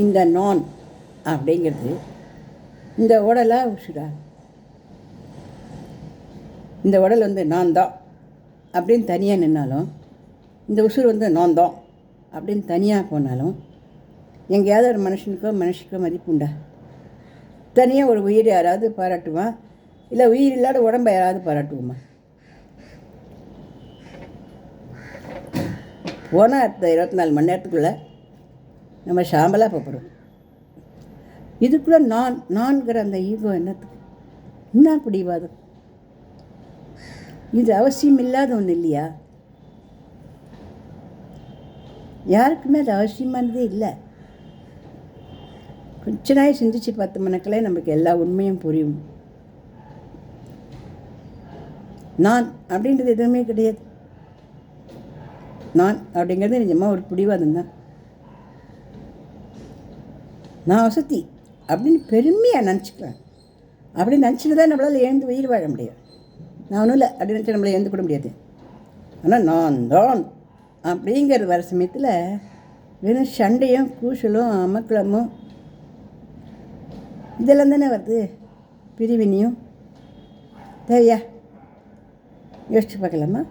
இந்த நான் அப்படிங்கிறது இந்த உடலா உசுரா? இந்த உடல் நான் தான் அப்படின்னு தனியாக நின்னாலும், இந்த உசுர் நான் தான் அப்படின்னு தனியாக போனாலும், எங்கேயாவது ஒரு மனுஷனுக்கோ மதிப்பு உண்டா? தனியாக ஒரு உயிர் யாராவது பாராட்டுவான்? இல்லை உயிர் இல்லாத உடம்பை யாராவது பாராட்டுவோமா? போனால் அடுத்த 24 மணி நேரத்துக்குள்ளே நம்ம சாம்பலாக போகிறோம். இதுக்குள்ளே நான்கிற அந்த ஈகோ என்னத்துக்கு? என்ன பிடிவாதம்? இது அவசியம் இல்லாத ஒன்று இல்லையா? யாருக்குமே அது அவசியமானதே இல்லை. கொஞ்ச நாள் சிந்திச்சு பார்த்த மனக்களே நமக்கு எல்லா உண்மையும் புரியும். நான் அப்படின்றது எதுவுமே கிடையாது. நான் அப்படிங்கிறது நிஜமாக ஒரு பிடிவாதம் தான். நான் வசதி அப்படின்னு பெருமையாக நினச்சிக்கிறேன். அப்படி நினச்சிட்டு தான் நம்மளால் எழுந்து உயிர் வாழ முடியும். நான் ஒன்றும் இல்லை அப்படின்னு நினச்சி நம்மளை எழுந்து கூட முடியாது. ஆனால் நான் தான் அப்படிங்கிறது வர சமயத்தில் வெறும் சண்டையும் கூசலும் அமக்கலமும் இதெல்லாம் தானே வருது. பிரிவினையும் தேவையா? யோசிச்சு பார்க்கலாமா?